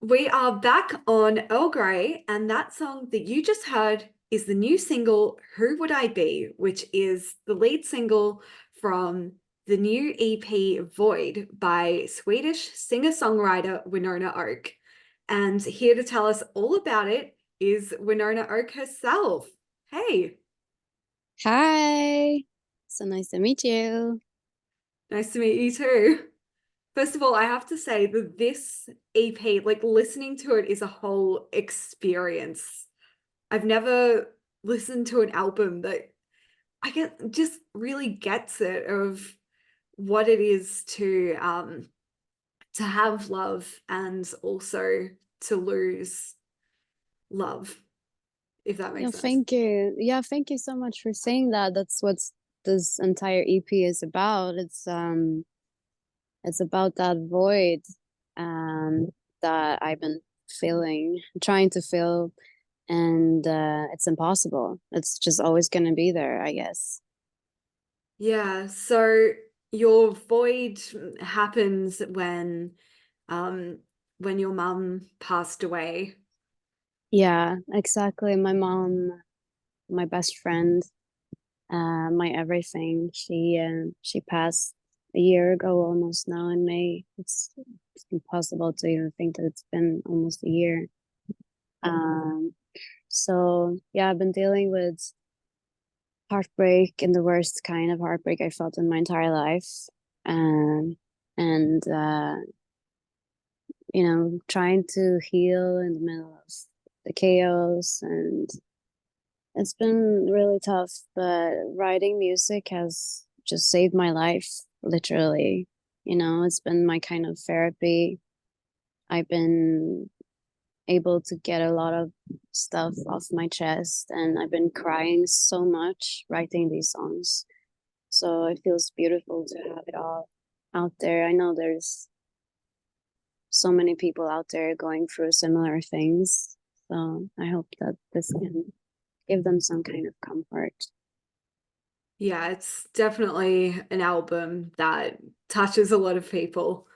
We are back on Earl Grey, and that song that you just heard is the new single, Who Would I Be, which is the lead single from the new EP Void by Swedish singer-songwriter Winona Oak. And here to tell us all about it is Winona Oak herself. Hey, Hi, so nice to meet you. nice to meet you too. First of all, I have to say that this EP, like listening to it, is a whole experience. I've never listened to an album that I get just really gets it of what it is to have love and also to lose love, if that Yeah, makes sense. thank you. Yeah, thank you so much for saying that. That's what this entire EP is about. It's about that void um that I've been feeling, trying to fill, and it's impossible. It's just always gonna be there, I guess. Yeah, so your void happens um when your mum passed away. Yeah, exactly. My mom, my best friend, my everything. She passed a year ago almost now in May. It's impossible to even think that it's been almost a year. Um, so yeah, I've been dealing with heartbreak and the worst kind of heartbreak I felt in my entire life. Um, and trying to heal in the middle of the chaos, and it's been really tough, but writing music has just saved my life, literally. It's been my kind of therapy. I've been able to get a lot of stuff off my chest, and I've been crying so much writing these songs. So it feels beautiful to have it all out there. I know there's so many people out there going through similar things. So I hope that this can give them some kind of comfort. Yeah, it's definitely an album that touches a lot of people.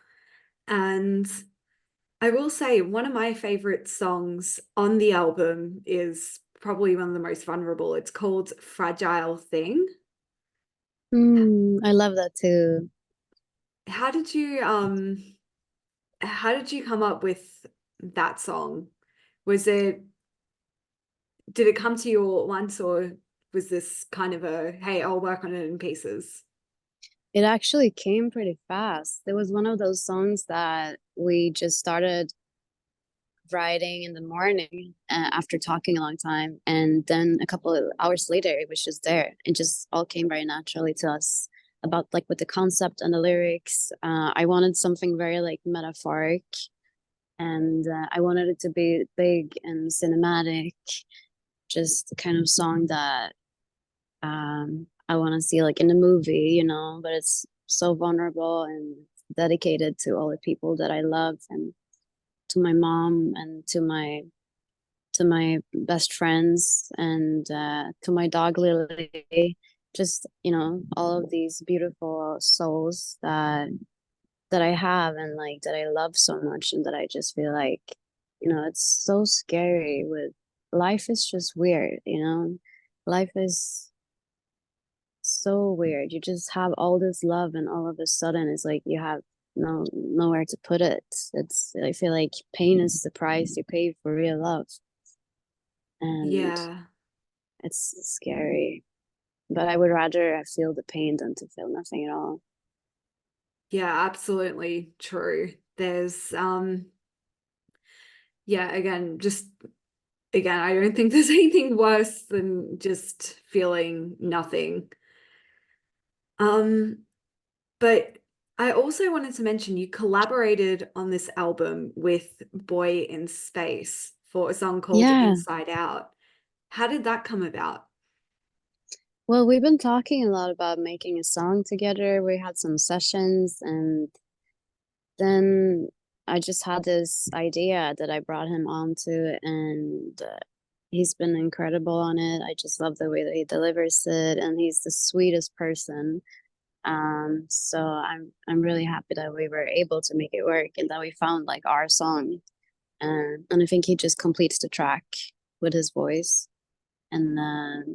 And I will say one of my favorite songs on the album is probably one of the most vulnerable. It's called Fragile Thing. I love that too. How did you come up with that song? Was it did it come to you all at once, or was this kind of a hey, I'll work on it in pieces? It actually came pretty fast. It was one of those songs that we just started writing in the morning after talking a long time. And then a couple of hours later, it was just there. It just all came very naturally to us about like with the concept and the lyrics. I wanted something very like metaphoric, and I wanted it to be big and cinematic, just the kind of song that I want to see like in a movie, but it's so vulnerable and dedicated to all the people that I love, and to my mom, and to my best friends, and to my dog Lily. Just, all of these beautiful souls that I have, and like that I love so much, and that I just feel like, it's so scary with life is just weird, life is so weird. You just have all this love, and all of a sudden it's like you have nowhere to put it. I feel like pain is the price you pay for real love, and Yeah. it's scary. But I would rather feel the pain than to feel nothing at all. Yeah, absolutely true. There's yeah, again, I don't think there's anything worse than just feeling nothing. Um, but I also wanted to mention you collaborated on this album with Boy in Space for a song called Yeah. Inside Out. How did that come about? Well, we've been talking a lot about making a song together. We had some sessions, and then I just had this idea that I brought him onto, and he's been incredible on it. I just love the way that he delivers it, and he's the sweetest person. So I'm really happy that we were able to make it work, and that we found like our song. and I think he just completes the track with his voice and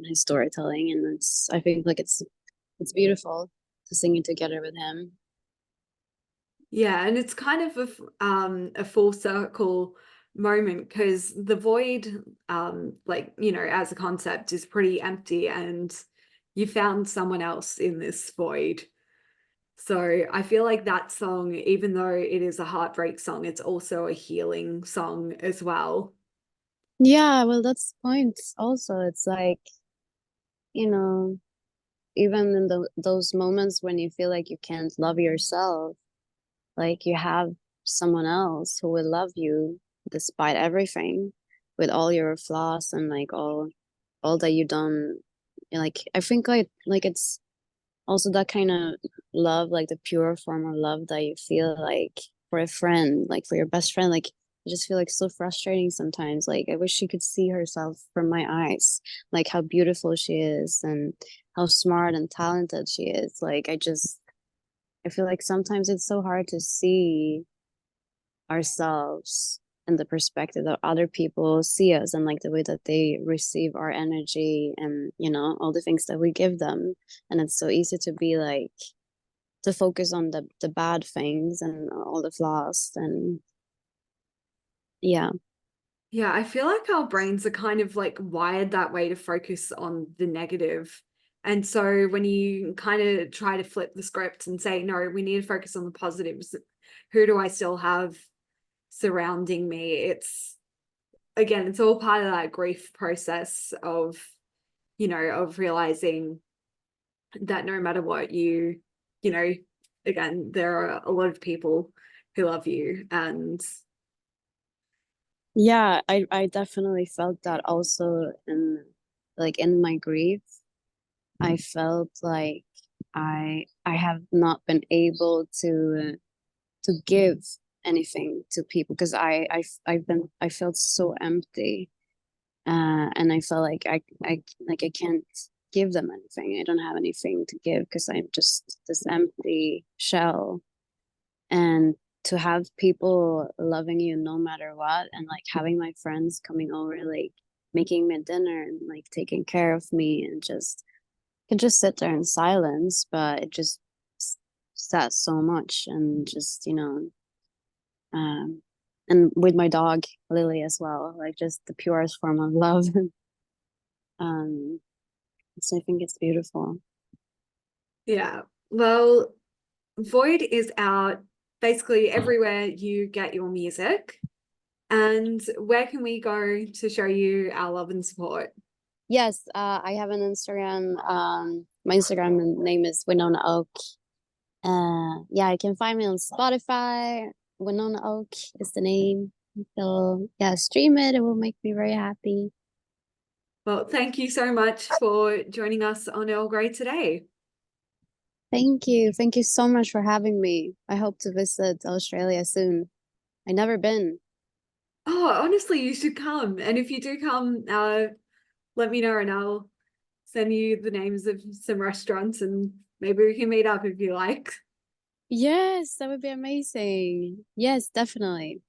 his storytelling, and I think like it's beautiful to sing it together with him. Yeah, and it's kind of a full circle moment because the void, like, you know, as a concept is pretty empty, and you found someone else in this void. So I feel like that song, even though it is a heartbreak song, it's also a healing song as well. Yeah, well, that's the point. Also, it's like, you know, even in those moments when you feel like you can't love yourself, like you have someone else who will love you despite everything, with all your flaws and like all that you done. Like I think like it's also that kind of love, like the pure form of love that you feel like for a friend, like for your best friend. Like I just feel like so frustrating sometimes. Like I wish she could see herself from my eyes, like how beautiful she is and how smart and talented she is. Like I feel like sometimes it's so hard to see ourselves and the perspective that other people see us, and like the way that they receive our energy and all the things that we give them. And it's so easy to be like to focus on the bad things and all the flaws. And yeah. Yeah, I feel like our brains are kind of like wired that way to focus on the negative. And so when you kind of try to flip the script and say, no, we need to focus on the positives, who do I still have surrounding me? It's again, it's all part of that grief process of, you know, of realizing that no matter what you know, again, there are a lot of people who love you. And Yeah, I definitely felt that also in like in my grief. I felt like I have not been able to give anything to people because I felt so empty, and I felt like I can't give them anything. I don't have anything to give because I'm just this empty shell. And to have people loving you no matter what, and like having my friends coming over, like making me dinner and like taking care of me, and just could just sit there in silence, but it just says so much. And just um and with my dog Lily as well, like just the purest form of love. um so I think it's beautiful. yeah, well, Void is out basically everywhere you get your music. And where can we go to show you our love and support? Yes, I have an Instagram. My Instagram name is Winona Oak. Yeah, you can find me on Spotify. Winona Oak is the name. So yeah, stream it. It will make me very happy. Well, thank you so much for joining us on Earl Grey today. Thank you. Thank you so much for having me. I hope to visit Australia soon. I never been. Oh, honestly, you should come. And if you do come, let me know and I'll send you the names of some restaurants and maybe we can meet up if you like. Yes, that would be amazing. Yes, definitely.